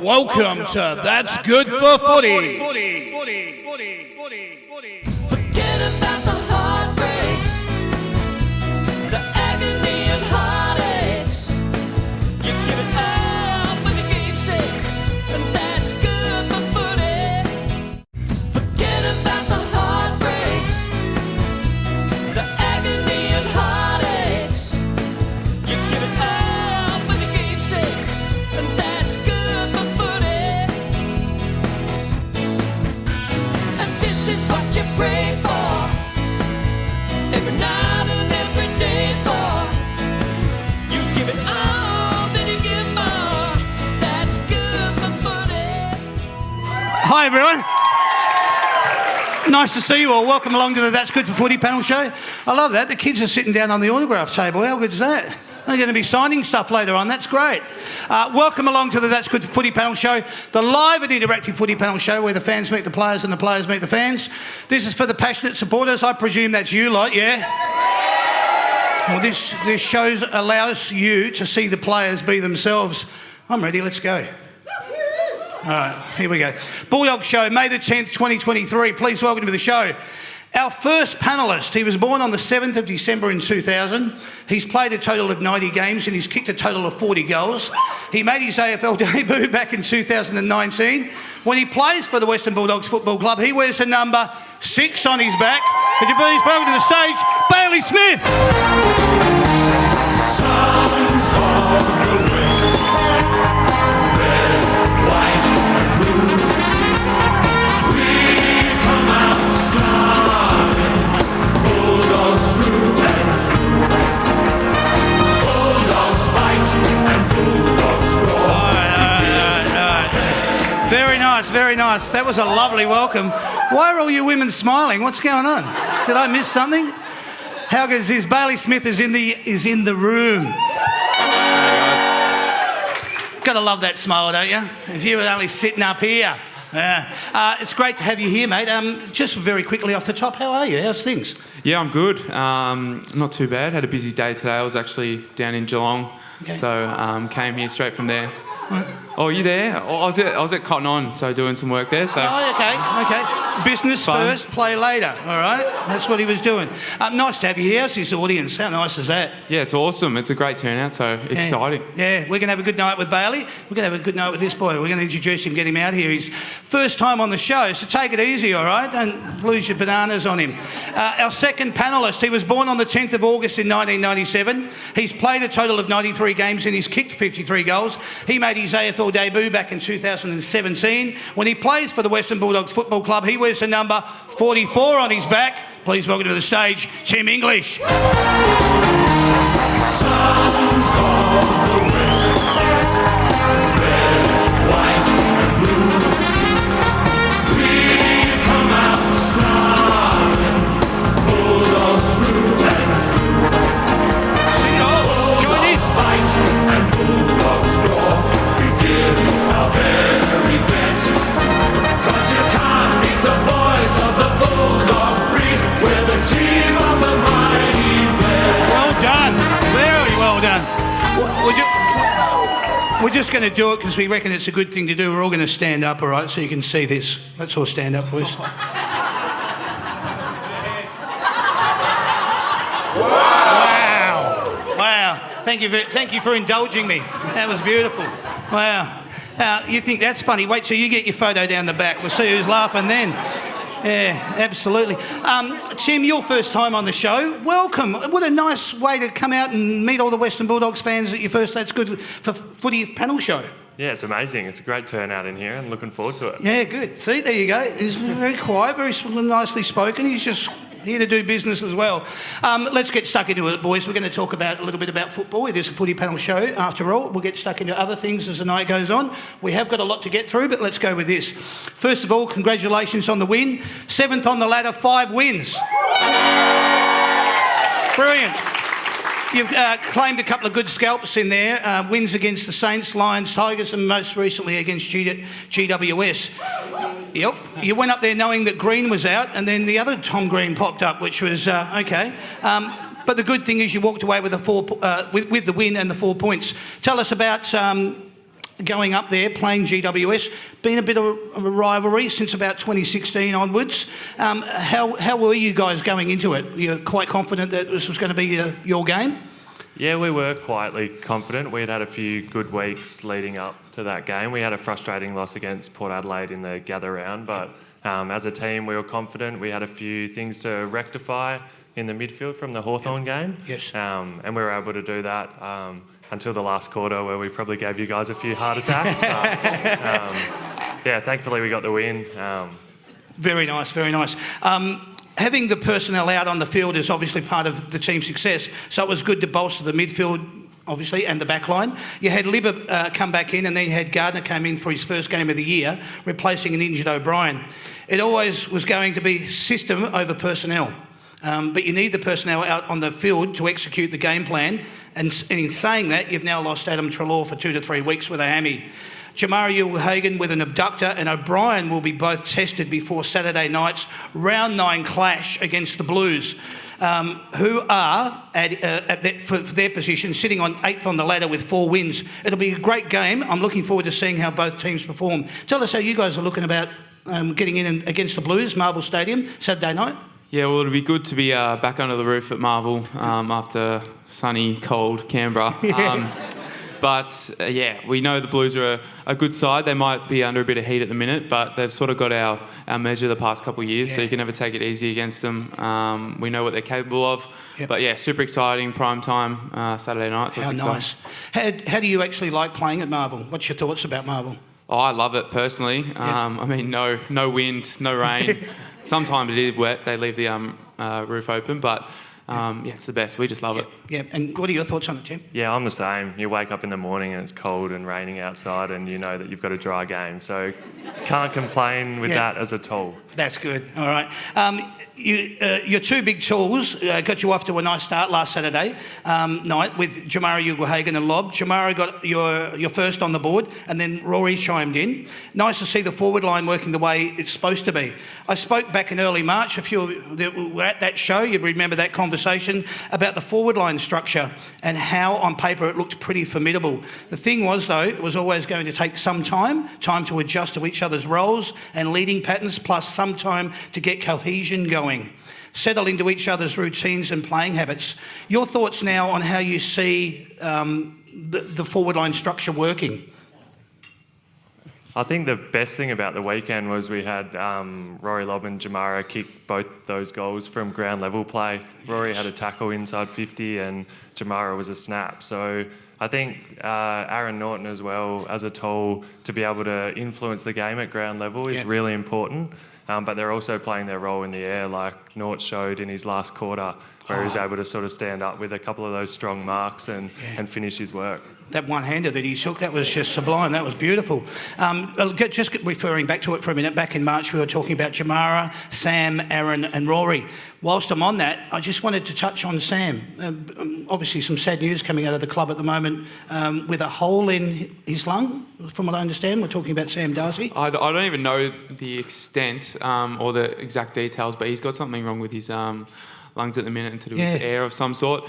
Welcome to That's Good for Footy. Forget about the heartbreaks, the agony and heartaches. You give it all for the game's sake, and that's good for footy. Forget about the heartbreaks, the agony and heartaches. You give it all for the game's sake, and that's good for footy. And this is what you pray for. Every night and every day for. You give it all, then you give more. That's good for footy. Hi everyone. Nice to see you all. Welcome along to the That's Good for Footy panel show. I love that. The kids are sitting down on the autograph table. How good is that? They're going to be signing stuff later on. That's great. Welcome along to the That's Good for Footy panel show, the live and interactive footy panel show where the fans meet the players and the players meet the fans. This is for the passionate supporters. I presume that's you lot, yeah? Well, this show allows you to see the players be themselves. I'm ready. Let's go. All right, here we go. Bulldogs show, May the 10th, 2023. Please welcome to the show our first panellist. He was born on the 7th of December in 2000. He's played a total of 90 games and he's kicked a total of 40 goals. He made his AFL debut back in 2019. When he plays for the Western Bulldogs Football Club, he wears the number 6 on his back. Could you please welcome to the stage, Bailey Smith? Sons of the West, red, white and blue. We come out smiling, Bulldogs through and through. Bulldogs fight and Bulldogs roar. All right. Very nice, very nice. That was a lovely welcome. Why are all you women smiling? What's going on? Did I miss something? How good is this? Bailey Smith is in the room. Gotta love that smile, don't you? If you were only sitting up here. Yeah. It's great to have you here, mate. Just very quickly off the top, how are you? How's things? Yeah, I'm good. Not too bad. Had a busy day today. I was actually down in Geelong, so came here straight from there. Oh, are you there? Oh, I was at Cotton On, so doing some work there. So. Oh, okay. Business Fun. first, play later. All right, that's what he was doing. Nice to have you here. How's this audience? How nice is that? Yeah, it's awesome. It's a great turnout, so exciting. Yeah, we're going to have a good night with Bailey. We're going to have a good night with this boy. We're going to introduce him, get him out here. He's first time on the show, so take it easy, all right? Don't lose your bananas on him. Our second panellist, he was born on the 10th of August in 1997. He's played a total of 93 games and he's kicked 53 goals. He made his AFL debut back in 2017. When he plays for the Western Bulldogs Football Club, he wears the number 44 on his back. Please welcome to the stage, Tim English. Sons of the West, red, white and blue. We come out smiling, Bulldogs through and through. Sing it all. Join in. Fight and Bulldogs roar. We give our very best. 'Cause you can't beat the boys of the Bulldog breed. We're the team of the mighty West. Well done. Very well done. We're just going to do it because we reckon it's a good thing to do. We're all going to stand up, all right, so you can see this. Let's all stand up, boys. Wow. Thank you for indulging me. That was beautiful. Wow. You think that's funny? Wait till you get your photo down the back. We'll see who's laughing then. Yeah, absolutely. Tim, your first time on the show. Welcome. What a nice way to come out and meet all the Western Bulldogs fans at your first That's Good for Footy panel show. Yeah, it's amazing. It's a great turnout in here and looking forward to it. Yeah, good. See, there you go. He's very quiet, very nicely spoken. He's just here to do business as well. Let's get stuck into it, boys. We're going to talk a little bit about football. It is a footy panel show, after all. We'll get stuck into other things as the night goes on. We have got a lot to get through, but let's go with this. First of all, congratulations on the win. 7th on the ladder, 5 wins. Brilliant. You've claimed a couple of good scalps in there. Wins against the Saints, Lions, Tigers, and most recently against GWS. Yep. You went up there knowing that Green was out, and then the other Tom Green popped up, which was okay. But the good thing is you walked away with with the win and the 4 points. Tell us about going up there, playing GWS, been a bit of a rivalry since about 2016 onwards. How were you guys going into it? You're quite confident that this was going to be your game? Yeah, we were quietly confident. We'd had a few good weeks leading up to that game. We had a frustrating loss against Port Adelaide in the gather round, but as a team we were confident. We had a few things to rectify in the midfield from the Hawthorn game. Yes. And we were able to do that until the last quarter, where we probably gave you guys a few heart attacks. But yeah, thankfully we got the win. Very nice, very nice. Having the personnel out on the field is obviously part of the team's success, so it was good to bolster the midfield, obviously, and the back line. You had Libba come back in, and then you had Gardner come in for his first game of the year, replacing an injured O'Brien. It always was going to be system over personnel, but you need the personnel out on the field to execute the game plan, and in saying that, you've now lost Adam Treloar for 2 to 3 weeks with a hammy. Jamara Ugle-Hagan with an abductor, and O'Brien will be both tested before Saturday night's round 9 clash against the Blues, who are, for their position, sitting on 8th on the ladder with 4 wins. It'll be a great game. I'm looking forward to seeing how both teams perform. Tell us how you guys are looking about getting in against the Blues, Marvel Stadium, Saturday night. Yeah, well, it'll be good to be back under the roof at Marvel after sunny, cold Canberra. But yeah, we know the Blues are a good side. They might be under a bit of heat at the minute, but they've sort of got our measure the past couple of years, so you can never take it easy against them. We know what they're capable of. Yep. But yeah, super exciting, prime time, Saturday night. So how nice. How do you actually like playing at Marvel? What's your thoughts about Marvel? Oh, I love it personally. I mean, no wind, no rain. Sometimes it is wet. They leave the roof open, but yeah, it's the best. We just love it. Yeah, and what are your thoughts on it, Tim? Yeah, I'm the same. You wake up in the morning and it's cold and raining outside, and you know that you've got a dry game. So can't complain with that as a tool. That's good. All right. Your 2 big tools got you off to a nice start last Saturday night with Jamara Ugle-Hagan and Lob. Jamara got your first on the board, and then Rory chimed in. Nice to see the forward line working the way it's supposed to be. I spoke back in early March. If you were at that show, you'd remember that conversation about the forward line structure and how on paper it looked pretty formidable. The thing was, though, it was always going to take some time to adjust to each other's roles and leading patterns, plus some time to get cohesion going, settle into each other's routines and playing habits. Your thoughts now on how you see the forward line structure working? I think the best thing about the weekend was we had Rory Lobb and Jamara kick both those goals from ground level play. Rory had a tackle inside 50 and Jamara was a snap. So I think Aaron Norton as well as a tool to be able to influence the game at ground level is really important. But they're also playing their role in the air, like Nort showed in his last quarter, where he was able to sort of stand up with a couple of those strong marks and finish his work. That one-hander that he took, that was just sublime. That was beautiful. Just referring back to it for a minute, back in March we were talking about Jamara, Sam, Aaron and Rory. Whilst I'm on that, I just wanted to touch on Sam. Obviously some sad news coming out of the club at the moment with a hole in his lung, from what I understand. We're talking about Sam Darcy. I don't even know the extent or the exact details, but he's got something wrong with his lungs at the minute and to do with air of some sort.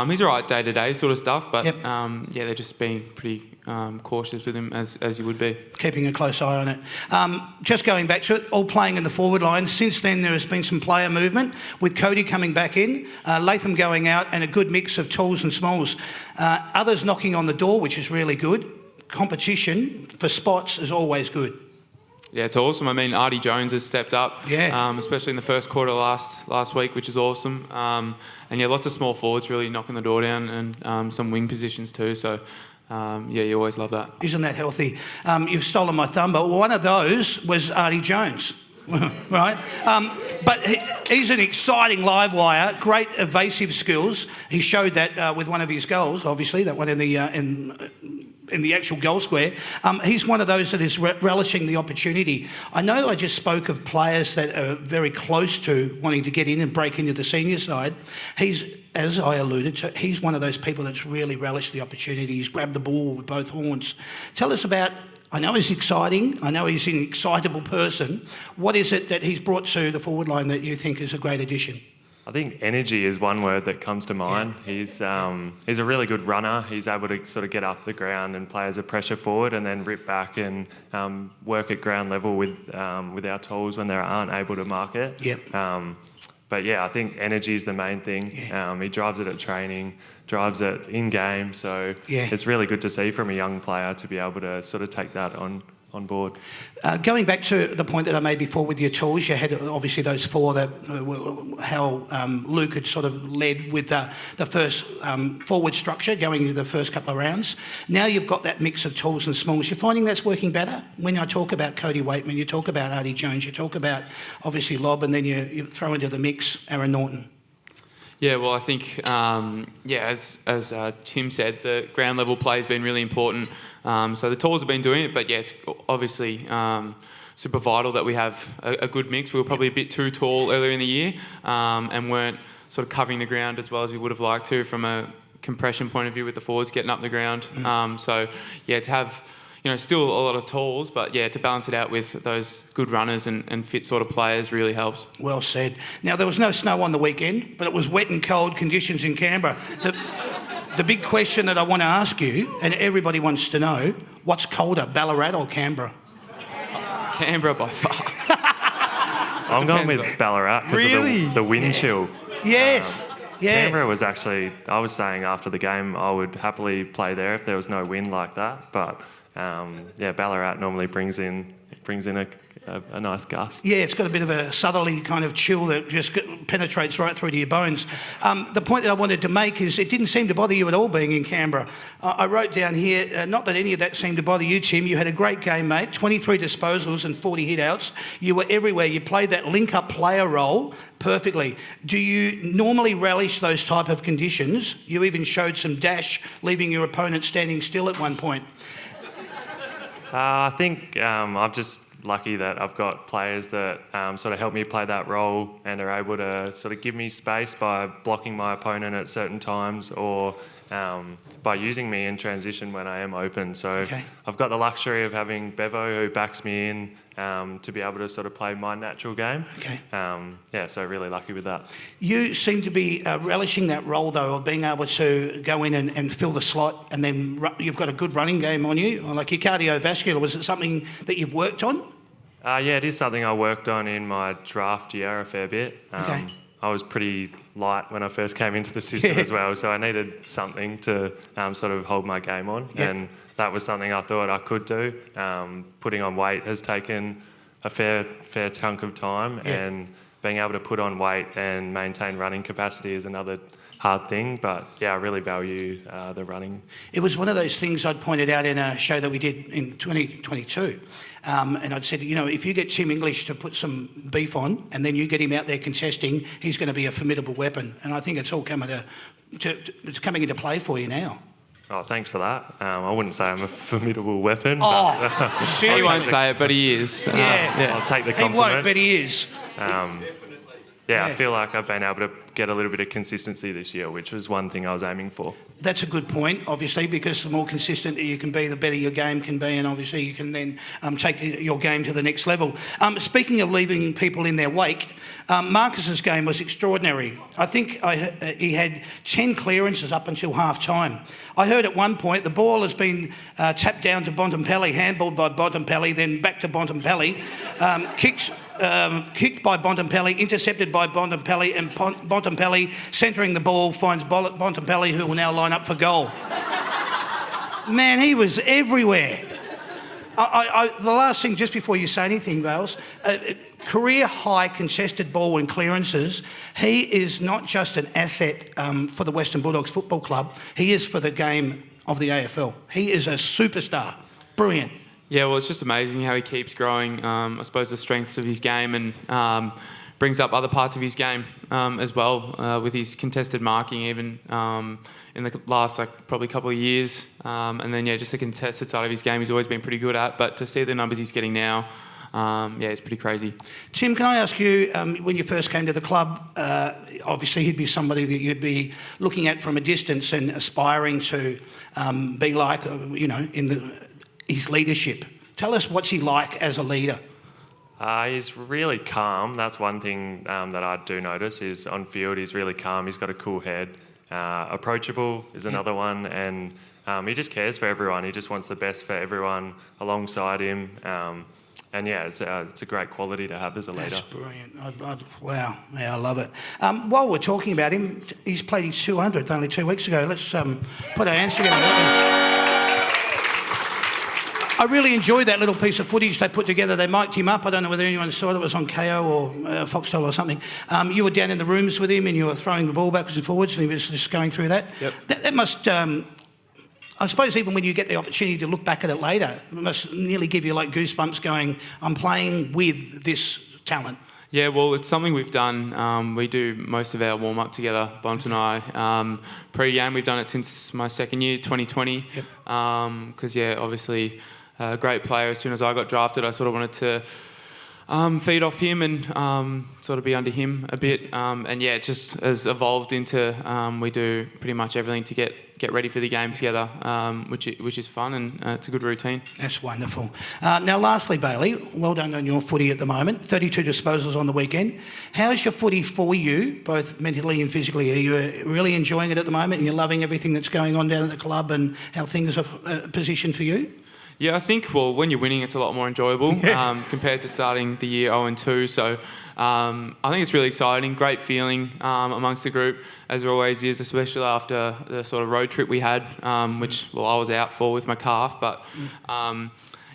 He's all right day-to-day sort of stuff, but they're just being pretty cautious with him as you would be. Keeping a close eye on it. Just going back to it, all playing in the forward line. Since then there has been some player movement with Cody coming back in, Latham going out, and a good mix of talls and smalls. Others knocking on the door, which is really good. Competition for spots is always good. Yeah, it's awesome. I mean, Artie Jones has stepped up, especially in the first quarter last week, which is awesome. And yeah, lots of small forwards really knocking the door down, and some wing positions too. So you always love that. Isn't that healthy? You've stolen my thunder. One of those was Artie Jones, right? But he's an exciting live wire, great evasive skills. He showed that with one of his goals, obviously, that one in the actual goal square. He's one of those that is relishing the opportunity. I know I just spoke of players that are very close to wanting to get in and break into the senior side. He's, as I alluded to, he's one of those people that's really relished the opportunity. He's grabbed the ball with both horns. Tell us about, I know he's exciting, I know he's an excitable person. What is it that he's brought to the forward line that you think is a great addition? I think energy is one word that comes to mind. He's a really good runner. He's able to sort of get up the ground and play as a pressure forward, and then rip back and work at ground level with our tools when they aren't able to mark it. Yep. But yeah, I think energy is the main thing. Yeah. He drives it at training, drives it in game. So Yeah. it's really good to see from a young player to be able to sort of take that on board. Going back to the point that I made before with your tools, you had obviously those four that how Luke had sort of led with the first forward structure going into the first couple of rounds. Now you've got that mix of tools and smalls. You're finding that's working better? When I talk about Cody Waitman, you talk about Artie Jones, you talk about obviously Lobb, and then you throw into the mix Aaron Norton. Yeah, well, I think, as Tim said, the ground level play has been really important. So the tools have been doing it, but yeah, it's obviously super vital that we have a good mix. We were probably a bit too tall earlier in the year and weren't sort of covering the ground as well as we would have liked to from a compression point of view with the forwards getting up the ground. So yeah, to have still a lot of tools, but yeah, to balance it out with those good runners and fit sort of players really helps. Well said. Now, there was no snow on the weekend, but it was wet and cold conditions in Canberra. The big question that I want to ask you, and everybody wants to know, what's colder, Ballarat or Canberra? Canberra by far. I'm going with Ballarat because of the wind chill. Yes. Yeah. Canberra was actually, I was saying after the game, I would happily play there if there was no wind like that. But Ballarat normally brings in a nice gust. Yeah, it's got a bit of a southerly kind of chill that just penetrates right through to your bones. The point that I wanted to make is it didn't seem to bother you at all being in Canberra. I wrote down here, not that any of that seemed to bother you, Tim. You had a great game, mate. 23 disposals and 40 hit-outs. You were everywhere. You played that link-up player role perfectly. Do you normally relish those type of conditions? You even showed some dash, leaving your opponent standing still at one point. I think I'm just lucky that I've got players that sort of help me play that role and are able to sort of give me space by blocking my opponent at certain times or by using me in transition when I am open. So I've got the luxury of having Bevo who backs me in to be able to sort of play my natural game. So really lucky with that. You seem to be relishing that role though of being able to go in and fill the slot, and then you've got a good running game on you. Like your cardiovascular, was it something that you've worked on? It is something I worked on in my draft year a fair bit. I was pretty light when I first came into the system as well, so I needed something to sort of hold my game on, and that was something I thought I could do. Putting on weight has taken a fair chunk of time, and being able to put on weight and maintain running capacity is another hard thing, but I really value the running. It was one of those things I'd pointed out in a show that we did in 2022. And I'd said, if you get Tim English to put some beef on and then you get him out there contesting, he's going to be a formidable weapon. And I think it's all coming it's coming into play for you now. Oh, thanks for that. I wouldn't say I'm a formidable weapon. Oh, he won't say it, but he is. I'll take the compliment. He won't, but he is. I feel like I've been able to get a little bit of consistency this year, which was one thing I was aiming for. That's a good point, obviously, because the more consistent you can be, the better your game can be, and obviously you can then take your game to the next level. Speaking of leaving people in their wake, Marcus's game was extraordinary. I think he had 10 clearances up until half-time. I heard at one point the ball has been tapped down to Bontempelli, handballed by Bontempelli, then back to Bontempelli, kicked by Bontempelli, intercepted by Bontempelli, and Bontempelli centering the ball finds Bontempelli, who will now line up for goal. Man, he was everywhere. The last thing, just before you say anything, Vales, career high contested ball and clearances. He is not just an asset for the Western Bulldogs Football Club, he is for the game of the AFL. He is a superstar. Brilliant. Yeah, well, it's just amazing how he keeps growing, I suppose, the strengths of his game and brings up other parts of his game as well with his contested marking even in the last probably couple of years. And then, just the contested side of his game he's always been pretty good at. But to see the numbers he's getting now, it's pretty crazy. Tim, can I ask you, when you first came to the club, obviously he'd be somebody that you'd be looking at from a distance and aspiring to be like, in his leadership. Tell us what's he like as a leader. He's really calm. That's one thing that I do notice is on field he's really calm. He's got a cool head. Approachable is another one, and he just cares for everyone. He just wants the best for everyone alongside him. And yeah, it's a great quality to have as a leader. That's brilliant. Wow, yeah, I love it. While we're talking about him, he's played his 200th only 2 weeks ago. Let's put our hands together. I really enjoyed that little piece of footage they put together. They mic'd him up. I don't know whether anyone saw it. It was on KO or Foxtel or something. You were down in the rooms with him and you were throwing the ball backwards and forwards and he was just going through that. Yep. That must... I suppose even when you get the opportunity to look back at it later, it must nearly give you like goosebumps going, I'm playing with this talent. Yeah, well, it's something we've done. We do most of our warm-up together, Bont and I. Pre-game, we've done it since my second year, 2020. Yep. Because, yeah, obviously a great player. As soon as I got drafted, I sort of wanted to feed off him and sort of be under him a bit. And, yeah, it just has evolved into we do pretty much everything to get ready for the game together, which is fun and it's a good routine. That's wonderful. Now, lastly, Bailey, well done on your footy at the moment. 32 disposals on the weekend. How's your footy for you, both mentally and physically? Are you really enjoying it at the moment and you're loving everything that's going on down at the club and how things are positioned for you? Yeah, I think, well, when you're winning, it's a lot more enjoyable compared to starting the year 0-2. So I think it's really exciting, great feeling amongst the group, as there always is, especially after the sort of road trip we had, which, well, I was out for with my calf. But,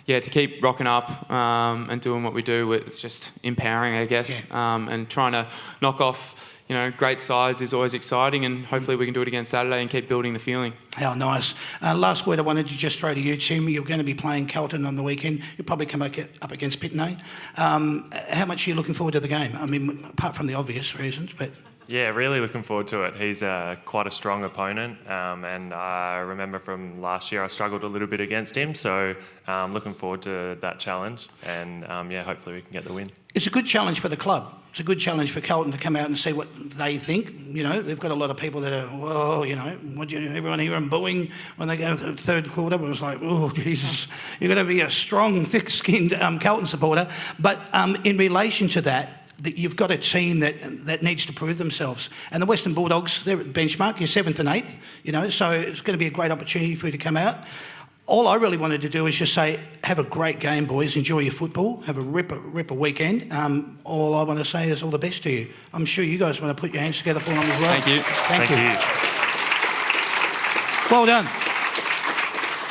yeah, to keep rocking up and doing what we do, it's just empowering, I guess, and trying to knock off, you know, great sides is always exciting, and hopefully we can do it again Saturday and keep building the feeling. How nice. Last word I wanted to just throw to you, Tim. You're going to be playing Carlton on the weekend. You'll probably come up against Pittenay. How much are you looking forward to the game? I mean, apart from the obvious reasons, but... Yeah, really looking forward to it. He's quite a strong opponent, and I remember from last year I struggled a little bit against him, so looking forward to that challenge, and yeah, hopefully we can get the win. It's a good challenge for the club. It's a good challenge for Carlton to come out and see what they think. You know, they've got a lot of people that are, whoa, you know, everyone here and booing when they go to the third quarter. But it was like, oh, Jesus, you've got to be a strong, thick-skinned Carlton supporter. But in relation to that you've got a team that needs to prove themselves. And the Western Bulldogs, they're at benchmark. You're 7th and 8th, you know, so it's going to be a great opportunity for you to come out. All I really wanted to do is just say, have a great game, boys. Enjoy your football. Have a ripper weekend. All I want to say is all the best to you. I'm sure you guys want to put your hands together for them as well. Thank you. Thank you. Well done.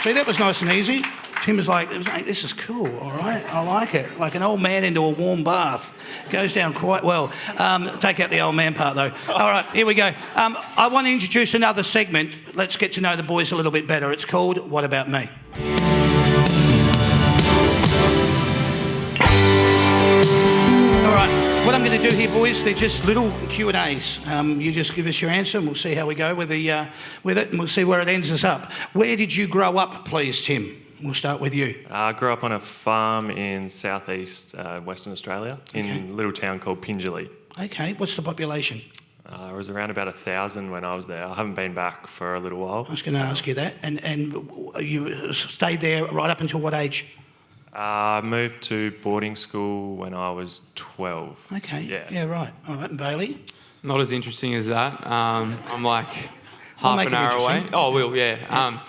See, that was nice and easy. Tim was like, mate, this is cool, all right? I like it. Like an old man into a warm bath. Goes down quite well. Take out the old man part, though. All right, here we go. I want to introduce another segment. Let's get to know the boys a little bit better. It's called What About Me? All right, what I'm going to do here, boys, they're just little Q&As. You just give us your answer and we'll see how we go with it and we'll see where it ends us up. Where did you grow up, please, Tim? We'll start with you. I grew up on a farm in southeast Western Australia in a little town called Pingelly. Okay, what's the population? It was around about 1,000 when I was there. I haven't been back for a little while. I was going to ask you that. And you stayed there right up until what age? I moved to boarding school when I was 12. Okay, yeah, right. All right, and Bailey? Not as interesting as that. I'm like half an hour away. Oh, will, yeah.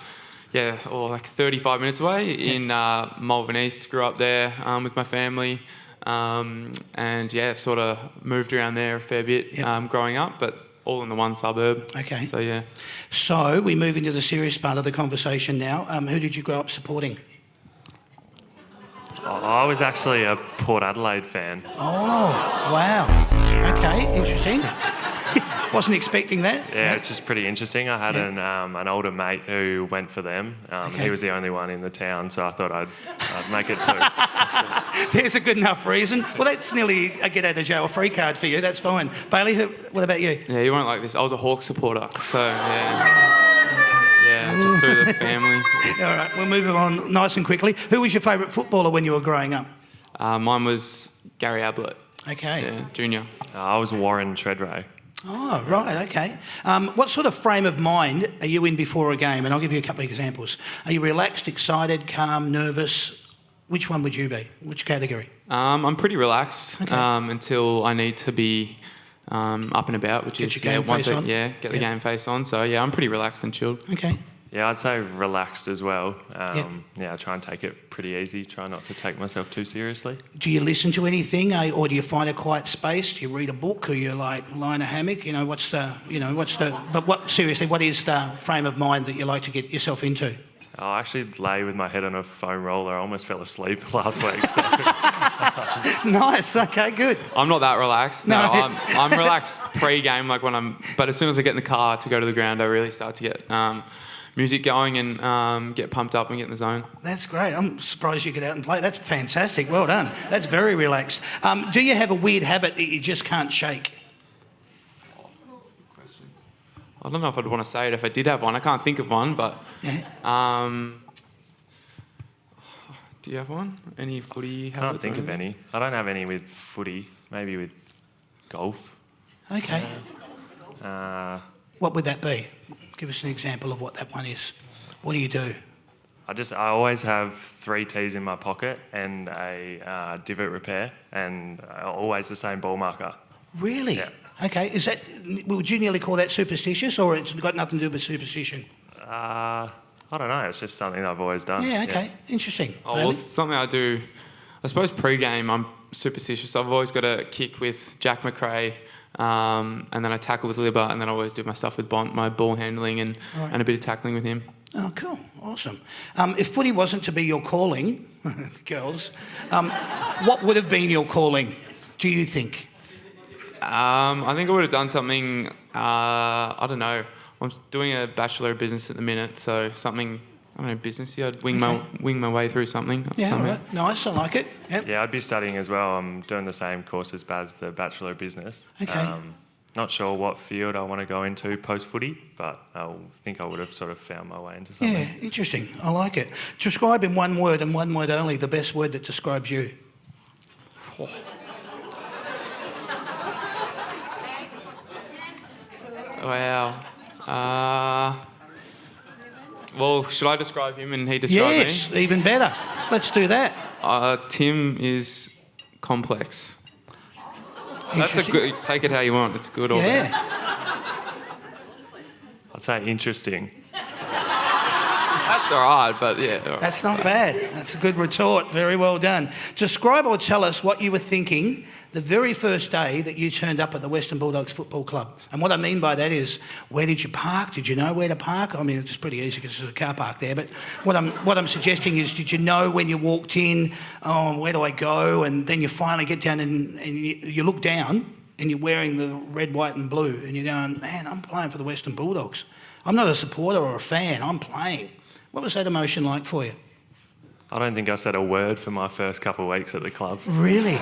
Yeah, or like 35 minutes away in Melbourne East. Grew up there with my family, and yeah, sort of moved around there a fair bit growing up, but all in the one suburb. Okay. So yeah. So we move into the serious part of the conversation now. Who did you grow up supporting? I was actually a Port Adelaide fan. Oh, wow. Okay, interesting. Wasn't expecting that. Yeah, it's just pretty interesting. I had an older mate who went for them. He was the only one in the town, so I thought I'd make it too. There's a good enough reason. Well, that's nearly a get out of jail free card for you. That's fine. Bailey, what about you? Yeah, you won't like this. I was a Hawks supporter, so yeah. Yeah, just through the family. All right, we'll move on nice and quickly. Who was your favourite footballer when you were growing up? Mine was Gary Ablett. Okay. Yeah, junior. I was Warren Treadray. Oh, right, okay. What sort of frame of mind are you in before a game? And I'll give you a couple of examples. Are you relaxed, excited, calm, nervous? Which one would you be? Which category? I'm pretty relaxed Okay. until I need to be up and about, which Get is your game face on? get the Yeah. game face on. So yeah, I'm pretty relaxed and chilled. Okay. Yeah, I'd say relaxed as well. Yep. Yeah, I try and take it pretty easy. Try not to take myself too seriously. Do you listen to anything, or do you find a quiet space? Do you read a book, or you like lie in a hammock? Seriously, what is the frame of mind that you like to get yourself into? I actually lay with my head on a foam roller. I almost fell asleep last week. So. Nice. Okay. Good. I'm not that relaxed. No, No. I'm relaxed pre-game, but as soon as I get in the car to go to the ground, I really start to get music going and get pumped up and get in the zone. That's great. I'm surprised you get out and play. That's fantastic. Well done. That's very relaxed. Do you have a weird habit that you just can't shake? I don't know if I'd want to say it if I did have one. I can't think of one, but Yeah. do you have one? Any footy habits? Can't think or of anything? any. I don't have any with footy. Maybe with golf. Okay. Uh, What would that be? Give us an example of what that one is. What do you do? I always have 3 tees in my pocket and a divot repair and always the same ball marker. Really? Yeah. Okay. Would you nearly call that superstitious, or it's got nothing to do with superstition? I don't know. It's just something I've always done. Yeah. Okay. Interesting. Oh, well, Bailey? something I do, I suppose pre-game I'm superstitious. I've always got a kick with Jack McRae, and then I tackle with Libba, and then I always do my stuff with Bont, my ball handling and a bit of tackling with him. Oh, cool. Awesome. If footy wasn't to be your calling, girls, what would have been your calling, do you think? I think I would have done something, I don't know. I'm doing a Bachelor of Business at the minute, so something, I don't know, businessy. I'd wing my way through something. Yeah, all something. right. Nice. I like it. Yep. Yeah, I'd be studying as well. I'm doing the same course as Baz, the Bachelor of Business. Okay. Not sure what field I want to go into post-footy, but I think I would have sort of found my way into something. Yeah, interesting. I like it. Describe in one word and one word only the best word that describes you. Wow. Well, should I describe him and he describe Yes, even better. Let's do that. me? Tim is complex. So that's a Interesting. good. Take it how you want. It's good or bad. Yeah. I'd say interesting. That's all right, but yeah. all right. That's not bad. That's a good retort. Very well done. Describe or tell us what you were thinking the very first day that you turned up at the Western Bulldogs Football Club. And what I mean by that is, where did you park? Did you know where to park? I mean, it's pretty easy because there's a car park there. But what I'm suggesting is, did you know when you walked in, oh, where do I go? And then you finally get down and you look down and you're wearing the red, white and blue. And you're going, man, I'm playing for the Western Bulldogs. I'm not a supporter or a fan. I'm playing. What was that emotion like for you? I don't think I said a word for my first couple of weeks at the club. Really?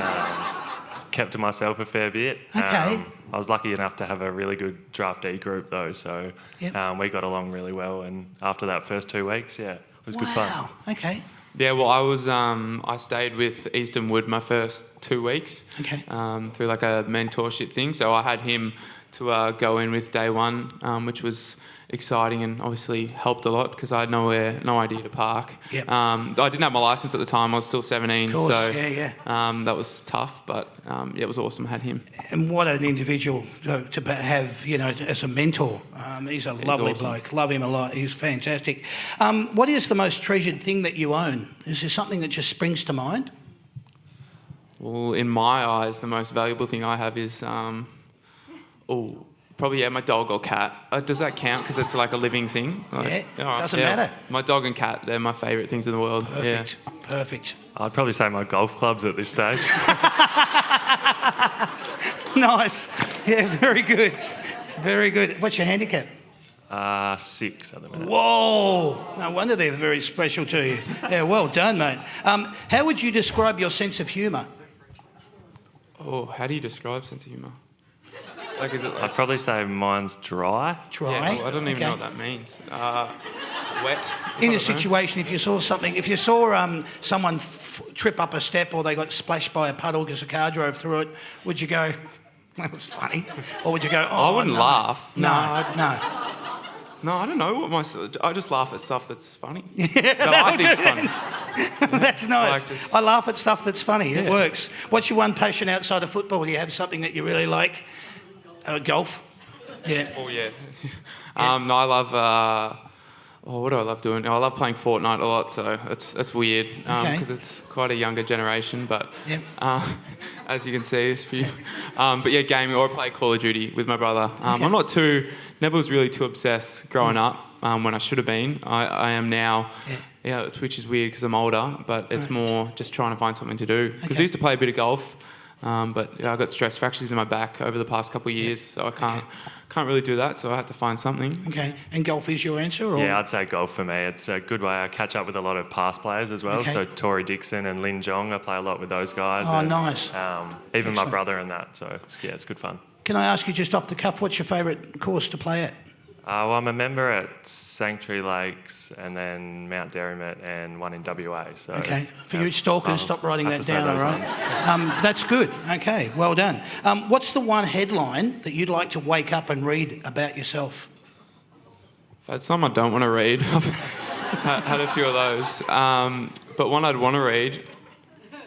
Kept to myself a fair bit. Okay. I was lucky enough to have a really good draftee group though, so Yep. we got along really well. And after that first 2 weeks, yeah, it was good fun. Wow. Okay. Yeah, well, I stayed with Easton Wood my first 2 weeks. Okay. Through like a mentorship thing. So I had him to go in with day one, which was exciting and obviously helped a lot because I had no idea to park. Yep. I didn't have my license at the time. I was still 17. Of course, so yeah. that was tough, but it was awesome. I had him. And what an individual to have, as a mentor. He's a lovely awesome. bloke. Love him a lot. He's fantastic. What is the most treasured thing that you own? Is there something that just springs to mind? Well, in my eyes, the most valuable thing I have is, probably my dog or cat. Does that count? Because it's like a living thing. Like, Yeah, all right, doesn't matter. My dog and cat, they're my favourite things in the world. Perfect. Perfect. I'd probably say my golf clubs at this stage. Nice. Yeah, very good. Very good. What's your handicap? 6 at the minute. Whoa! No wonder they're very special to you. Yeah, well done, mate. How would you describe your sense of humour? Oh, how do you describe sense of humour? Like, is it like... I'd probably say mine's dry. Dry. Yeah, well, I don't even Okay. know what that means. Wet. In I a don't know. situation, if you saw someone trip up a step or they got splashed by a puddle because a car drove through it, would you go, that was funny? Or would you go, oh, I wouldn't no. laugh. No. No, I don't know I just laugh at stuff that's funny. That I think's funny. That's nice. just- I laugh at stuff that's funny. It Yeah. works. What's your one passion outside of football? Do you have something that you really like? Golf? Yeah. Oh yeah. No, I love. What do I love doing? I love playing Fortnite a lot, so that's weird because it's quite a younger generation. But Yep. as you can see, there's a few. But yeah, gaming or I play Call of Duty with my brother. I'm not too. Never was really too obsessed growing up when I should have been. I am now. Yeah, which is weird because I'm older, but it's more just trying to find something to do. Because I used to play a bit of golf. But I got stress fractures in my back over the past couple of years, so I can't really do that. So I had to find something. Okay. And golf is your answer? Or? Yeah, I'd say golf for me. It's a good way. I catch up with a lot of past players as well. Okay. So Tory Dixon and Lin Jong, I play a lot with those guys. Oh, and, nice. Even my brother and that. So it's good fun. Can I ask you just off the cuff, what's your favourite course to play at? Well, I'm a member at Sanctuary Lakes and then Mount Derrimut and one in WA. So Okay. For you stalkers, stop writing have that to say down, all those right? ones. That's good. Okay, well done. What's the one headline that you'd like to wake up and read about yourself? I've had some I don't want to read. I've had a few of those. But one I'd want to read,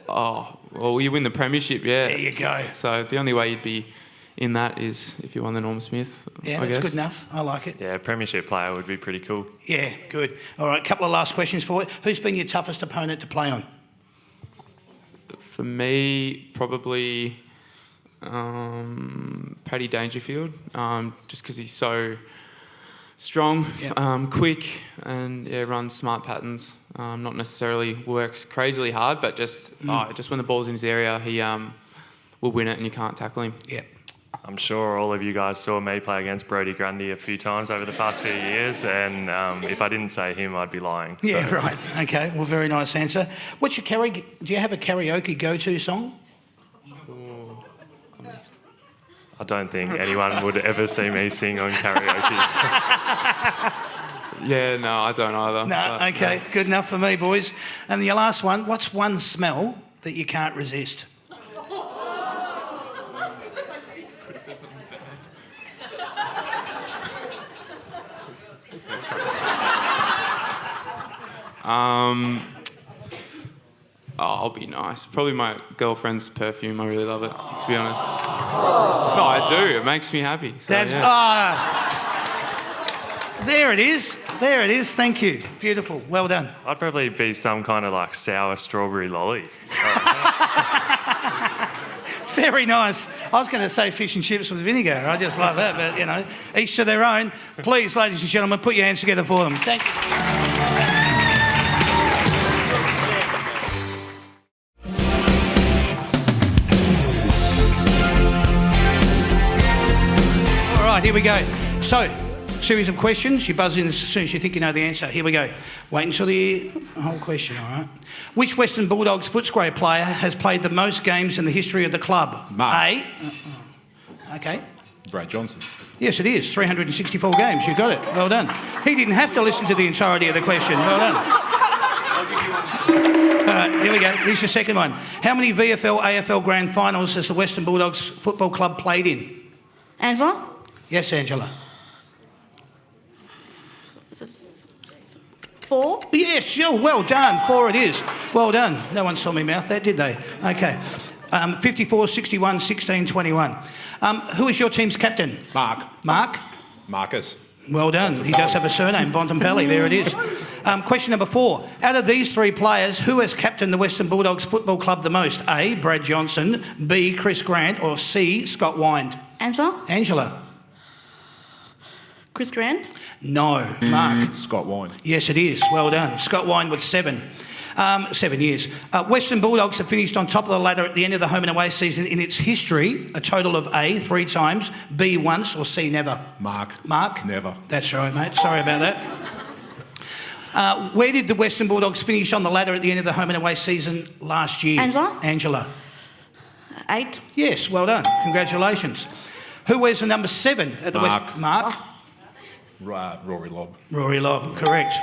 well, you win the premiership, yeah. There you go. So the only way you'd be in that is if you won the Norm Smith, Yeah, I that's guess. good enough. I like it. Yeah, premiership player would be pretty cool. Yeah, good. All right, a couple of last questions for you. Who's been your toughest opponent to play on? For me, probably Paddy Dangerfield, just because he's so strong, quick, and runs smart patterns. Not necessarily works crazily hard, but just when the ball's in his area, he will win it, and you can't tackle him. Yeah. I'm sure all of you guys saw me play against Brodie Grundy a few times over the past few years, and if I didn't say him, I'd be lying. Yeah, So- right. Okay, well, very nice answer. What's your do you have a karaoke go-to song? I don't think anyone would ever see me sing on karaoke. Yeah, no, I don't either. No, but, okay, good enough for me, boys. And your last one, what's one smell that you can't resist? I'll be nice. Probably my girlfriend's perfume. I really love it, to be honest. No, I do. It makes me happy. So, That's there it is. There it is. Thank you. Beautiful. Well done. I'd probably be some kind of like sour strawberry lolly. Very nice. I was going to say fish and chips with vinegar. I just love that, but you know, each to their own. Please, ladies and gentlemen, put your hands together for them. Thank you. All right, here we go. So, series of questions. You buzz in as soon as you think you know the answer. Here we go. Wait until the whole question, all right? Which Western Bulldogs Footscray player has played the most games in the history of the club? Mark. A. Okay. Brad Johnson. Yes, it is. 364 games. You got it. Well done. He didn't have to listen to the entirety of the question. Well done. All right, here we go. Here's your second one. How many VFL, AFL grand finals has the Western Bulldogs Football Club played in? Angela? Yes, Angela. 4? Yes, sure. Well done. 4 it is. Well done. No one saw me mouth that, did they? Okay. 54, 61, 16, 21. Who is your team's captain? Mark. Mark? Marcus. Well done. He does have a surname, Bontempelli. There it is. Question number 4. Out of these 3 players, who has captained the Western Bulldogs Football Club the most? A. Brad Johnson, B. Chris Grant, or C. Scott Wind? Angela? Angela? Chris Grant? No. Mark? Scott Wine. Yes, it is. Well done. Scott Wind with 7. 7 years. Western Bulldogs have finished on top of the ladder at the end of the home and away season in its history, a total of A, 3 times, B, once, or C, never. Mark. Mark? Never. That's right, mate. Sorry about that. Where did the Western Bulldogs finish on the ladder at the end of the home and away season last year? Angela? Angela. 8? Yes, well done. Congratulations. Who wears the number 7 at the Mark. Mark? Rory Lobb. Rory Lobb, correct.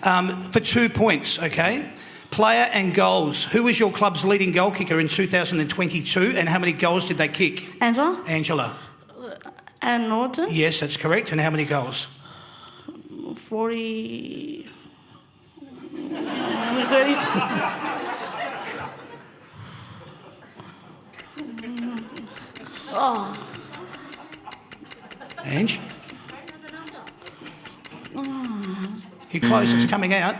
For 2 points, okay? Player and goals. Who was your club's leading goal kicker in 2022 and how many goals did they kick? Angela? Angela. Anne Norton? Yes, that's correct. And how many goals? 40. 30. Ange? You're close, it's coming out.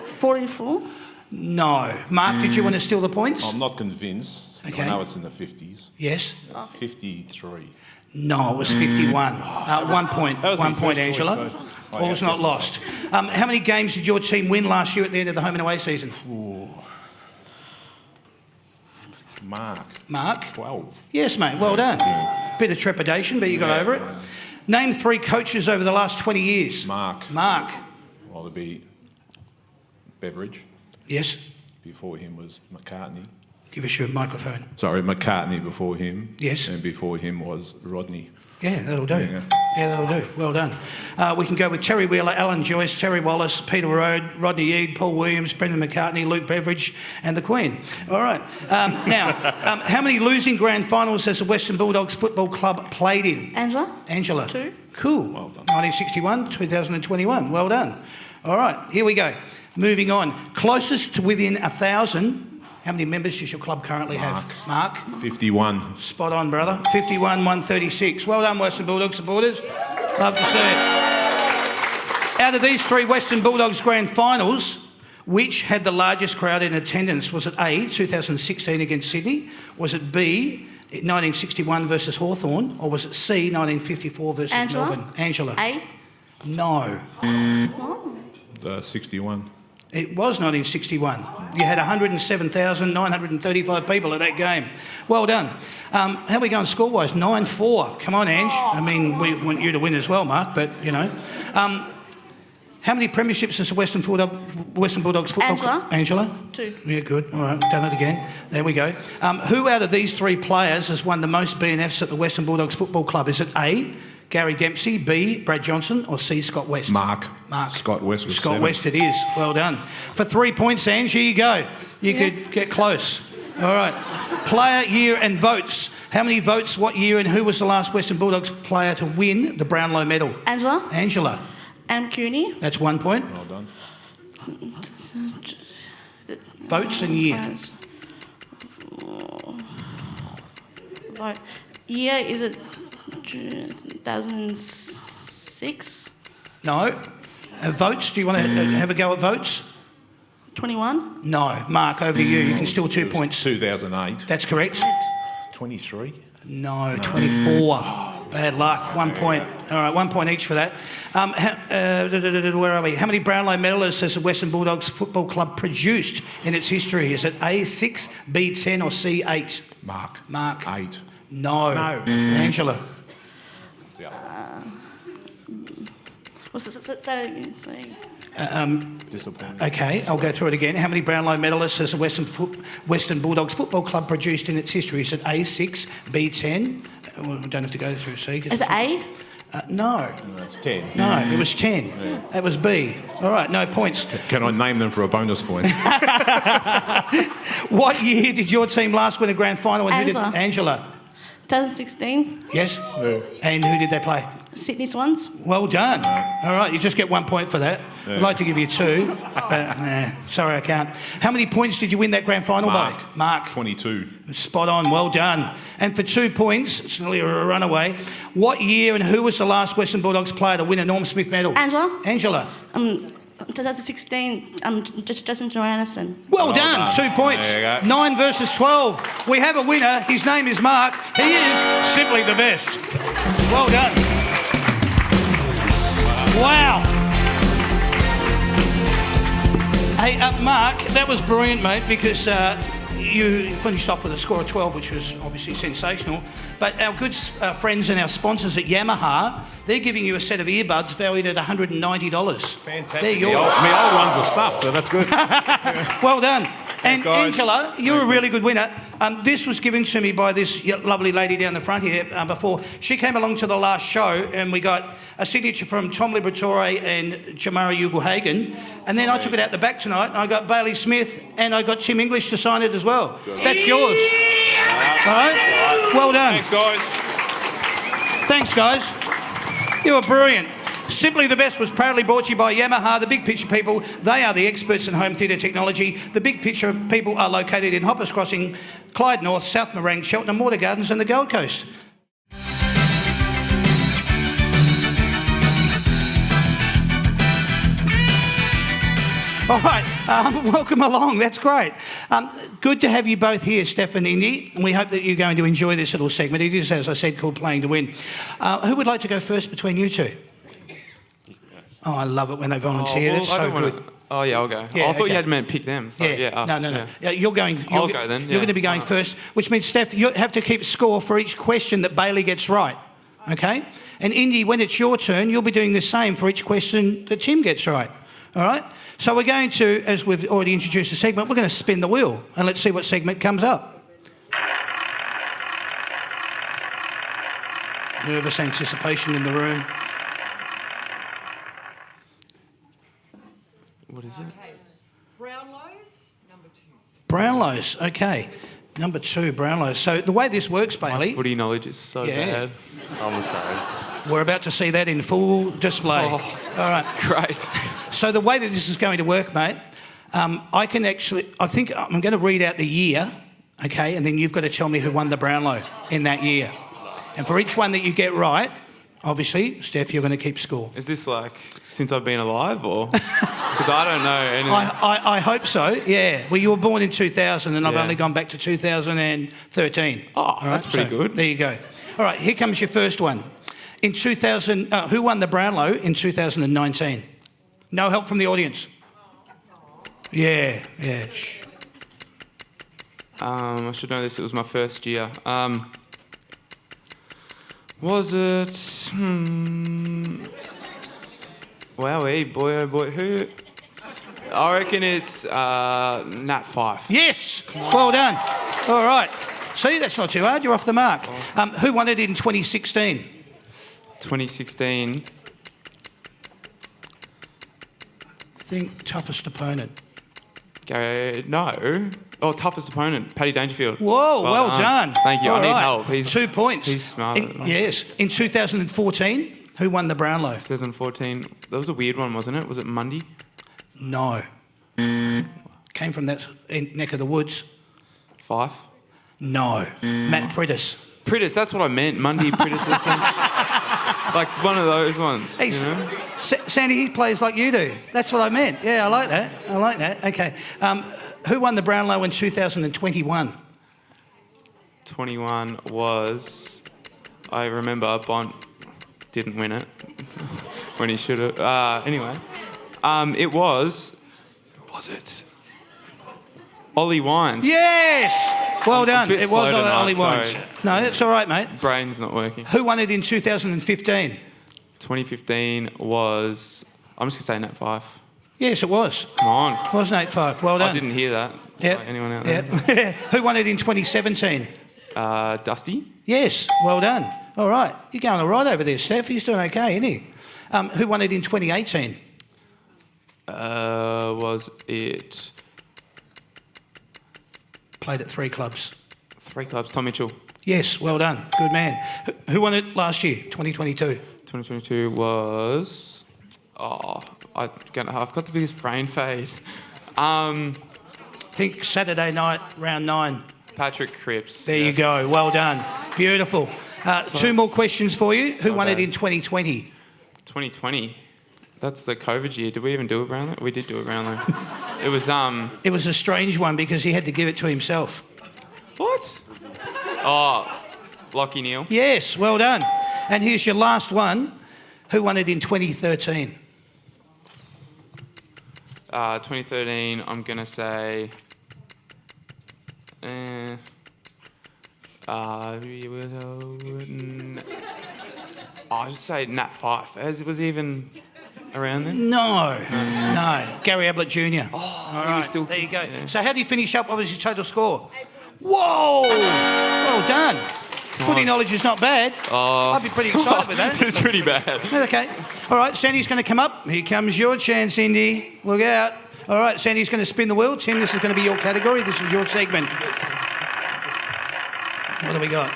44. No. Mark, did you want to steal the points? I'm not convinced. Okay. I know it's in the 50s. Yes. 53. No, it was 51. 1 point. That was 1 my point, first Angela. choice, though. Oh, All's yeah, not yes, lost. How many games did your team win last year at the end of the home and away season? Mark? 12. Yes, mate. Well done. Bit of trepidation, but you got over it. Name 3 coaches over the last 20 years. Mark. Well, there'd be Beveridge. Yes. Before him was McCartney. Give us your microphone. Sorry, McCartney before him. Yes. And before him was Rodney. Yeah, that'll do. Yeah. That'll do. Well done. We can go with Terry Wheeler, Alan Joyce, Terry Wallace, Peter Rode, Rodney Eade, Paul Williams, Brendan McCartney, Luke Beveridge and the Queen. All right. Now, how many losing grand finals has the Western Bulldogs Football Club played in? Angela. 2. Cool. Well done. 1961, 2021. Well done. All right, here we go. Moving on. Closest to within 1,000. How many members does your club currently have? Mark? 51. Spot on, brother. 51, 136. Well done, Western Bulldogs supporters. Love to see it. Out of these 3 Western Bulldogs grand finals, which had the largest crowd in attendance? Was it A, 2016 against Sydney? Was it B, 1961 versus Hawthorn? Or was it C, 1954 versus Melbourne? Angela? A. No. 61. It was 1961. You had 107,935 people at that game. Well done. How are we going score-wise? 9-4. Come on, Ange. I mean, we want you to win as well, Mark, but, you know. How many premierships has the Western Bulldogs football club? Angela? 2. Yeah, good. All right, done it again. There we go. Who out of these 3 players has won the most BNFs at the Western Bulldogs Football Club? Is it A, Gary Dempsey, B, Brad Johnson, or C, Scott West? Mark. Scott West was Scott 7. West it is. Well done. For 3 points, Ange, here you go. You could get close. All right. Player, year and votes. How many votes, what year, and who was the last Western Bulldogs player to win the Brownlow medal? Angela. Am Cooney. That's 1 point. Well done. Votes and year. Vote. Year, is it 2006? No. Votes, do you want to have a go at votes? 21? No. Mark, over to you. You can steal 2 points. 2008. That's correct. 23. No, 24. Bad luck. 1 point. All right, 1 point each for that. Where are we? How many Brownlow medalists has the Western Bulldogs Football Club produced in its history? Is it A6, B10 or C8? Mark. 8. No. Angela. What's that again? Disappointing. Okay, I'll go through it again. How many Brownlow medalists has the Western Bulldogs Football Club produced in its history? Is it A6, B10? Well, we don't have to go through C. Is it A? No. No, it's 10. No, it was 10. Yeah. That was B. All right, no points. Can I name them for a bonus point? What year did your team last win a grand final? And who did Angela? 2016. Yes? Yeah. And who did they play? Sydney Swans. Well done. All right, you just get 1 point for that. Yeah. I'd like to give you 2, but sorry, I can't. How many points did you win that grand final by? Mark. 22. Spot on, well done. And for 2 points, it's nearly a runaway. What year and who was the last Western Bulldogs player to win a Norm Smith medal? Angela. 2016, Justin Johannesson. Well done, 2 points. 9 versus 12. We have a winner. His name is Mark. He is simply the best. Well done. Wow. Hey, Mark, that was brilliant, mate, because you finished off with a score of 12, which was obviously sensational. But our good friends and our sponsors at Yamaha, they're giving you a set of earbuds valued at $190. Fantastic. They're yours. My old ones are stuffed, so that's good. Well done. And guys. Angela, you're a really good winner. This was given to me by this lovely lady down the front here before. She came along to the last show and we got a signature from Tom Liberatore and Jamara Ugelhagen. And then I took it out the back tonight and I got Bailey Smith and I got Tim English to sign it as well. Good. That's yours. All right? Well done. Thanks, guys. Thanks, guys. You were brilliant. Simply the Best was proudly brought to you by Yamaha, the Big Picture people. They are the experts in home theatre technology. The Big Picture people are located in Hoppers Crossing, Clyde North, South Morang, Cheltenham, Water Gardens and the Gold Coast. All right, welcome along. That's great. Good to have you both here, Steph and Indy, and we hope that you're going to enjoy this little segment. It is, as I said, called Playing to Win. Who would like to go first between you two? Oh, I love it when they volunteer. That's so good. Oh, yeah, I'll go. Yeah, I thought okay. you had meant pick them. So, us, No. yeah. Yeah, you're going. I'll go then, You're yeah. going to be going first, which means, Steph, you have to keep score for each question that Bailey gets right. Okay? And Indy, when it's your turn, you'll be doing the same for each question that Tim gets right. All right? So we're going to, as we've already introduced the segment, we're going to spin the wheel and let's see what segment comes up. Nervous anticipation in the room. What is it? Brownlows, number 2. Brownlows, okay. Number 2, Brownlows. So the way this works, Bailey, Footy knowledge is so bad. I'm the same. we're about to see that in full display. Oh, All right. Great. So the way that this is going to work, mate, I think I'm going to read out the year, okay, and then you've got to tell me who won the Brownlow in that year. And for each one that you get right, obviously, Steph, you're going to keep score. Is this like since I've been alive or? Because I don't know anything. I hope so, yeah. Well, you were born in 2000 and I've Yeah. only gone back to 2013. Oh, All right, that's pretty good. There you go. All right, here comes your first one. In 2000, who won the Brownlow in 2019? No help from the audience. Yeah. Shh. I should know this. It was my first year. Was it? Wowee, boy, oh boy, who? I reckon it's Nat Fife. Yes, well done. All right. See, that's not too hard. You're off the mark. Who won it in 2016? 2016. Think toughest opponent. No. Oh, toughest opponent, Paddy Dangerfield. Whoa, well done. Thank you. All I need right. help. He's 2 points. He's smart. Yes. In 2014, who won the Brownlow? 2014. That was a weird one, wasn't it? Was it Mundy? No. Came from that neck of the woods. Fife? No. Matt Prittis. Prittis, that's what I meant. Mundy, Prittis, or something. Like one of those ones. Hey, you know? Sandy, he plays like you do. That's what I meant. Yeah, I like that. Okay. Who won the Brownlow in 2021? 21 was, I remember Bont didn't win it when he should have. Anyway, it was, who was it? Ollie Wines. Yes! Well done. bit It slow was tonight, Ollie Wines. sorry. No, it's all right, mate. Brain's not working. Who won it in 2015? 2015 was, I'm just going to say Nat Fife. Yes, it was. Come on. It was Nate Fife. Well done. I didn't hear that. Yep. Like anyone out there? Yep. Who won it in 2017? Dusty. Yes, well done. All right. You're going all right over there, Steph. He's doing okay, isn't he? Who won it in 2018? Was it Played at 3 clubs. 3 clubs? Tom Mitchell. Yes, well done. Good man. Who won it last year, 2022? 2022 was. I've got the biggest brain fade. Think Saturday night, round 9. Patrick Cripps. There you go. Well done. Beautiful. 2 more questions for you. Who won it in 2020? 2020. That's the COVID year. Did we even do a Brownlow? We did do a Brownlow. It was It was a strange one because he had to give it to himself. What? Oh, Lockie Neal. Yes, well done. And here's your last one. Who won it in 2013? 2013. I'm gonna say. I'll just say Nat Fife. As it was even around then. No. Gary Ablett Jr. Oh, All he right, was still. there you go. Yeah. So how do you finish up? What was your total score? Whoa! Well done. Footy knowledge is not bad. I'd be pretty excited with that. It was pretty bad. Okay. All right, Sandy's going to come up. Here comes your chance, Indy. Look out. All right, Sandy's going to spin the wheel. Tim, this is going to be your category. This is your segment. What do we got?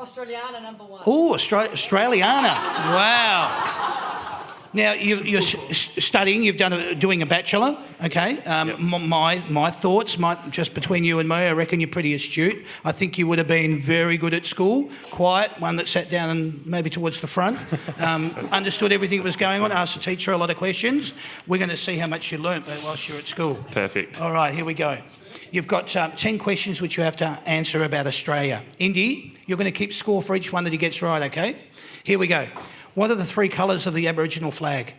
Australiana number 1. Oh, Australiana. Wow. Now, you're studying, doing a bachelor, okay? My thoughts, just between you and me, I reckon you're pretty astute. I think you would have been very good at school, quiet, one that sat down and maybe towards the front, understood everything that was going on, asked the teacher a lot of questions. We're going to see how much you learnt whilst you're at school. Perfect. All right, here we go. You've got 10 questions which you have to answer about Australia. Indy, you're going to keep score for each one that he gets right, okay? Here we go. What are the 3 colours of the Aboriginal flag?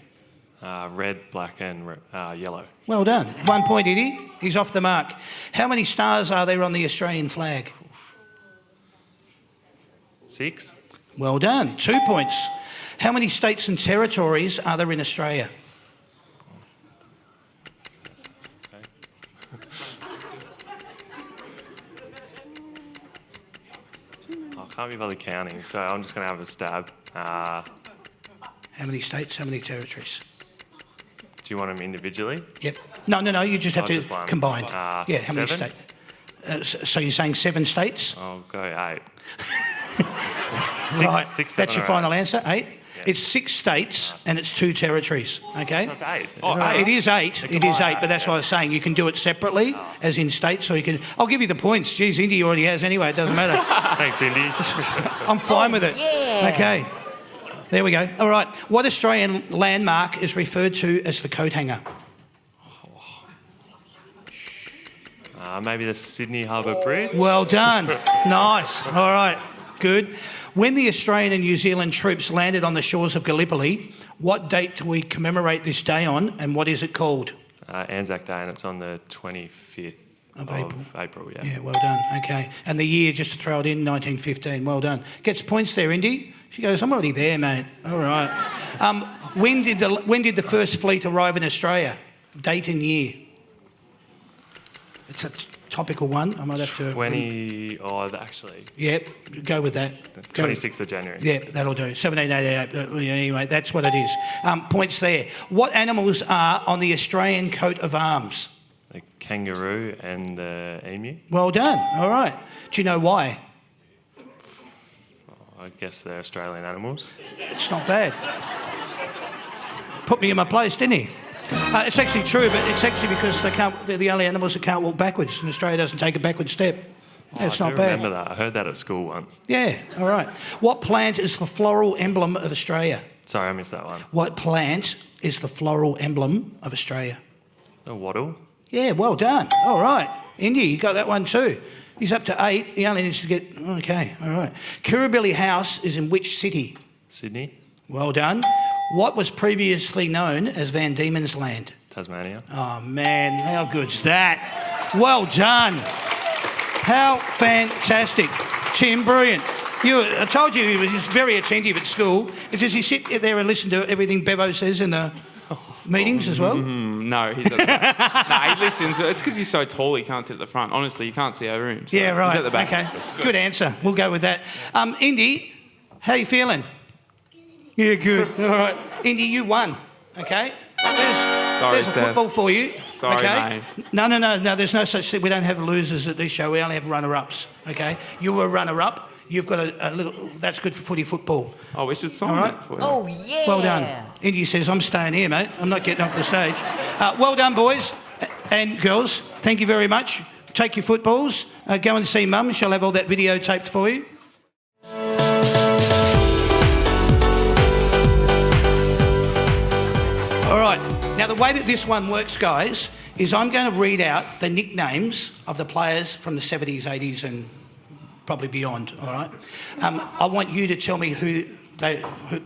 Red, black and yellow. Well done. 1 point, Indy. He's off the mark. How many stars are there on the Australian flag? 6. Well done. 2 points. How many states and territories are there in Australia? I can't be bothered counting, so I'm just going to have a stab. How many states, how many territories? Do you want them individually? Yep. No, you just have to just one. combine. How many 7? states? So you're saying 7 states? I'll go 8. Right. 6, 7 That's your or final 8. answer, 8? Yeah. It's 6 states and it's 2 territories, okay? So it's 8. It is 8. It is 8, but that's what I was saying. You can do it separately, as in states, or you can... I'll give you the points. Geez, Indy already has anyway. It doesn't matter. Thanks, Indy. I'm fine with it. yeah. Okay. There we go. All right. What Australian landmark is referred to as the coat hanger? Maybe the Sydney Harbour Bridge? Well done. Nice. All right. Good. When the Australian and New Zealand troops landed on the shores of Gallipoli, what date do we commemorate this day on, and what is it called? Anzac Day, and it's on the 25th Of April, yeah. Yeah, well done. Okay. And the year, just to throw it in, 1915. Well done. Gets points there, Indy. She goes, I'm already there, mate. All right. When did the first fleet arrive in Australia? Date and year. It's a topical one. I might have to... Actually, Yep, go with that. 26th of January. Yeah, that'll do. 1788. Anyway, that's what it is. Points there. What animals are on the Australian coat of arms? The kangaroo and the emu. Well done. All right. Do you know why? I guess they're Australian animals. It's not bad. Put me in my place, didn't he? It's actually true, but it's actually because they're the only animals that can't walk backwards, and Australia doesn't take a backward step. That's I not do bad. remember that. I heard that at school once. Yeah, all right. What plant is the floral emblem of Australia? Sorry, I missed that one. What plant is the floral emblem of Australia? The wattle. Yeah, well done. All right. Indy, you got that one too. He's up to 8. He only needs to get... Okay, all right. Kirribilli House is in which city? Sydney. Well done. What was previously known as Van Diemen's Land? Tasmania. Oh, man, how good's that? Well done. How fantastic. Tim, brilliant. I told you he was very attentive at school. Does he sit there and listen to everything Bevo says in the meetings as well? No, he's at the back. No, he listens. It's because he's so tall he can't sit at the front. Honestly, you can't see over him. So Yeah, right. He's at the back. Okay, good answer. We'll go with that. Indy, how you feeling? Yeah, good. All right. Indy, you won. Okay. There's a Seth. football for you. Sorry, okay? mate. No. There's no such thing. We don't have losers at this show. We only have runner-ups. Okay. You were a runner-up. You've got a little. That's good for footy football. Oh, we should sign All right. that for you. Oh, yeah. Well done. Indy says, I'm staying here, mate. I'm not getting off the stage. Well done, boys and girls. Thank you very much. Take your footballs. Go and see Mum. She'll have all that video taped for you. All right. Now, the way that this one works, guys, is I'm going to read out the nicknames of the players from the 70s, 80s and probably beyond, all right? I want you to tell me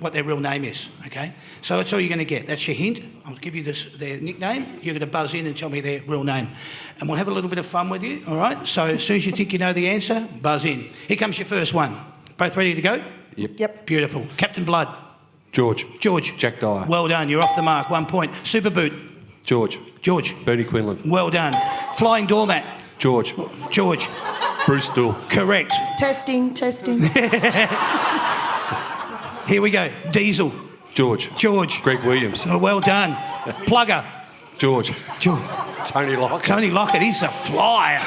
what their real name is, okay? So that's all you're going to get. That's your hint. I'll give you their nickname. You're going to buzz in and tell me their real name. And we'll have a little bit of fun with you, all right? So as soon as you think you know the answer, buzz in. Here comes your first one. Both ready to go? Yep. Beautiful. Captain Blood. George. Jack Dyer. Well done. You're off the mark. 1 point. Super Boot. George. Bernie Quinlan. Well done. Flying Doormat. George. Bruce Dool. Correct. Testing. Here we go. Diesel. George. Greg Williams. Oh, well done. Plugger. George. Tony Lockett. Tony Lockett. He's a flyer.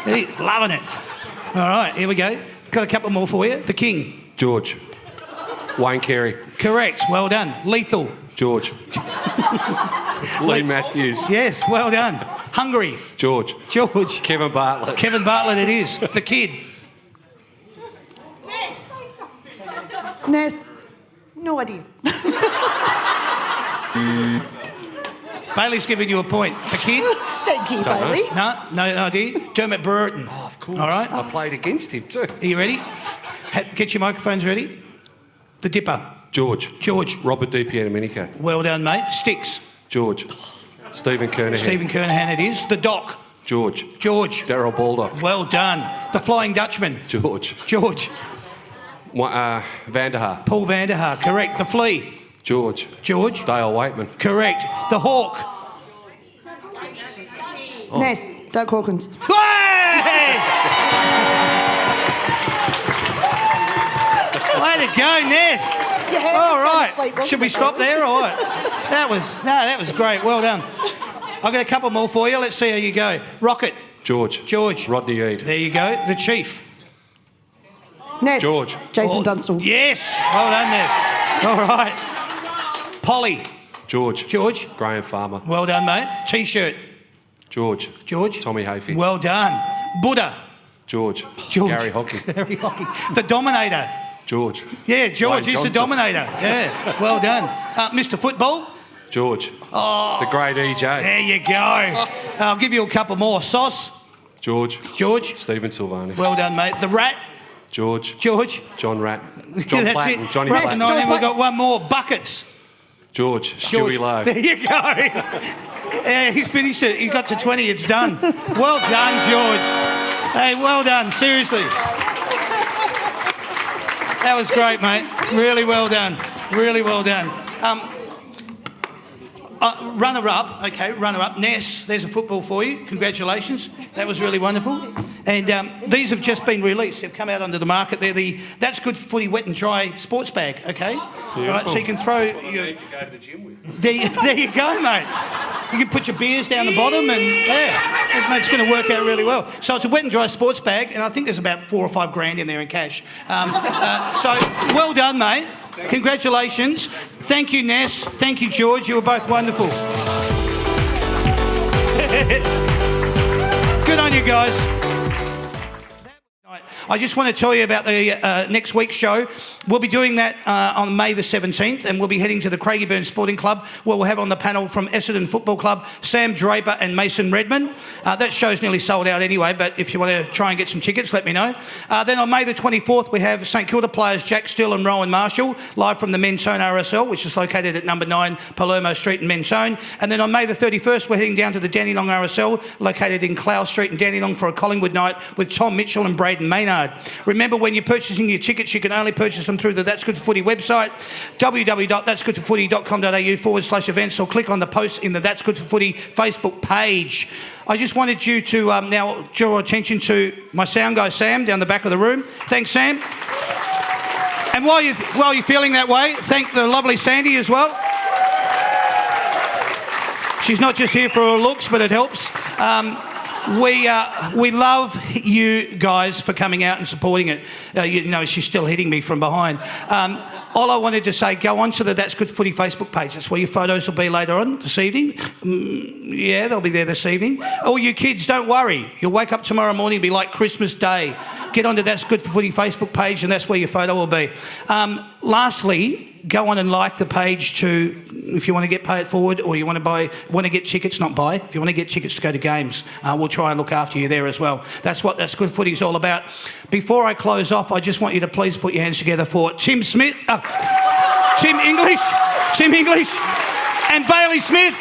He's loving it. All right. Here we go. Got a couple more for you. The King. George. Wayne Carey. Correct. Well done. Lethal. George. Lee Matthews. Yes, well done. Hungary. George. George. Kevin Bartlett. Kevin Bartlett it is. The Kid. Ness. No idea. Bailey's giving you a point. The Kid. Thank you, Don't know. Bailey. No idea. Dermot Brereton. Oh, of course. All right. I played against him too. Are you ready? Get your microphones ready. The Dipper. George. George. Robert D. Pianaminico. Well done, mate. Sticks. George. Stephen Kernahan. Stephen Kernahan it is. The Doc. George. George. Darryl Baldock. Well done. The Flying Dutchman. George. George. Vanderhaar. Paul Vanderhaar. Correct. The Flea. George. George. Dale Waitman. Correct. The Hawk. Ness. Doug Hawkins. Way! Way to go, Ness. Your hand All was right. going to sleep, wasn't Should we it, stop Bailey? there or what? That was great. Well done. I've got a couple more for you. Let's see how you go. Rocket. George. George. Rodney Eade. There you go. The Chief. Ness. George. Jason Dunstall. Yes. Well done, Ness. All right. Polly. George. George. Graham Farmer. Well done, mate. T-shirt. George. George. Tommy Hayfield. Well done. Buddha. George. George. Gary Hockey. Gary Hockey. The Dominator. George. Yeah, George. Wayne He's the Johnson. Dominator. Yeah. Well done. Mr. Football. George. Oh. The great EJ. There you go. I'll give you a couple more. Sauce. George. George. Stephen Silvani. Well done, mate. The Rat. George. George. John Rat. John That's Platten. it. Johnny Rat Platten. and then we've got one more. Buckets. George. George. Stewie Lowe. There you go. Yeah, he's finished it. He's got to 20. It's done. Well done, George. Hey, well done. Seriously. That was great, mate. Really well done. Really well done. Runner-up. Okay, runner-up. Ness, there's a football for you. Congratulations. That was really wonderful. And these have just been released. They've come out onto the market. They're the That's Good for Footy Wet and Dry sports bag, okay? All right, so you can throw your... to go to the gym with. There you go, mate. You can put your beers down the bottom and, yeah, it's going to work out really well. So it's a wet and dry sports bag, and I think there's about $4 or $5 grand in there in cash. So well done, mate. Congratulations. Thank you, Ness. Thank you, George. You were both wonderful. Good on you guys. I just want to tell you about the next week's show. We'll be doing that on May the 17th, and we'll be heading to the Craigieburn Sporting Club, where we'll have on the panel from Essendon Football Club, Sam Draper and Mason Redman. That show's nearly sold out anyway, but if you want to try and get some tickets, let me know. Then on May the 24th, we have St Kilda players Jack Still and Rowan Marshall, live from the Mentone RSL, which is located at number 9 Palermo Street in Mentone. And then on May the 31st, we're heading down to the Dandenong RSL, located in Clough Street in Dandenong, for a Collingwood night with Tom Mitchell and Braden Maynard. Remember, when you're purchasing your tickets, you can only purchase them through the That's Good for Footy website, www.that'sgoodforfooty.com.au/events, or click on the post in the That's Good for Footy Facebook page. I just wanted you to now draw attention to my sound guy, Sam, down the back of the room. Thanks, Sam. And while you're feeling that way, thank the lovely Sandy as well. She's not just here for her looks, but it helps. We love you guys for coming out and supporting it. She's still hitting me from behind. All I wanted to say, go on to the That's Good Footy Facebook page. That's where your photos will be later on this evening. Yeah, they'll be there this evening. All you kids, don't worry. You'll wake up tomorrow morning and be like Christmas Day. Get onto That's Good for Footy Facebook page, and that's where your photo will be. Lastly, go on and like the page too, if you want to get paid forward, or you want to get tickets, not buy. If you want to get tickets to go to games, we'll try and look after you there as well. That's what That's Good Footy is all about. Before I close off, I just want you to please put your hands together for Tim English, and Bailey Smith.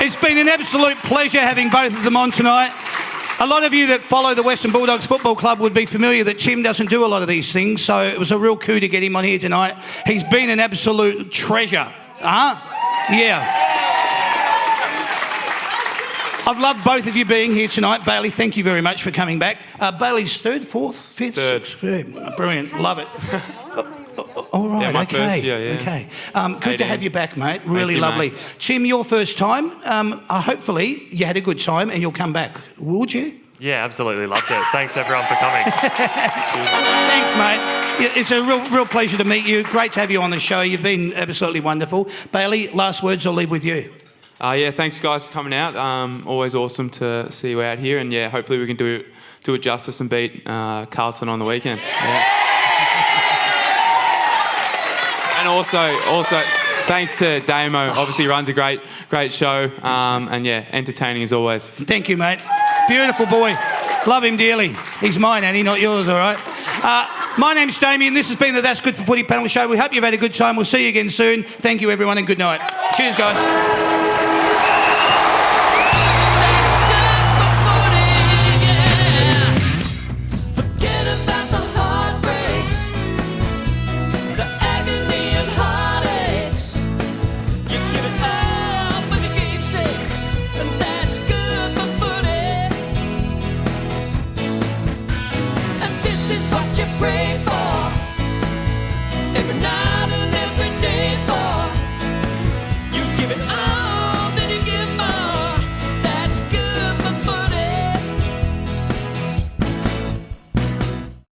It's been an absolute pleasure having both of them on tonight. A lot of you that follow the Western Bulldogs Football Club would be familiar that Tim doesn't do a lot of these things, so it was a real coup to get him on here tonight. He's been an absolute treasure. Yeah. I've loved both of you being here tonight. Bailey, thank you very much for coming back. Bailey's third, fourth, fifth? Third. Sixth? Yeah, brilliant. Love it. All right, Yeah, my okay. first, yeah. Okay. Good to 18. have you back, mate. Really you, lovely. mate. Tim, your first time. Hopefully you had a good time and you'll come back. Would you? Yeah, absolutely loved it. Thanks everyone for coming. Thanks, mate. Yeah, it's a real pleasure to meet you. Great to have you on the show. You've been absolutely wonderful. Bailey, last words, I'll leave with you. Yeah, thanks guys for coming out. Always awesome to see you out here, and yeah, hopefully we can do it justice and beat Carlton on the weekend. Yeah. And also thanks to Damo. Obviously runs a great show, and yeah, entertaining as always. Thank you, mate. Beautiful boy. Love him dearly. He's mine, Annie, not yours, all right? My name's Damien. This has been the That's Good for Footy panel show. We hope you've had a good time. We'll see you again soon. Thank you, everyone, and good night. Cheers, guys.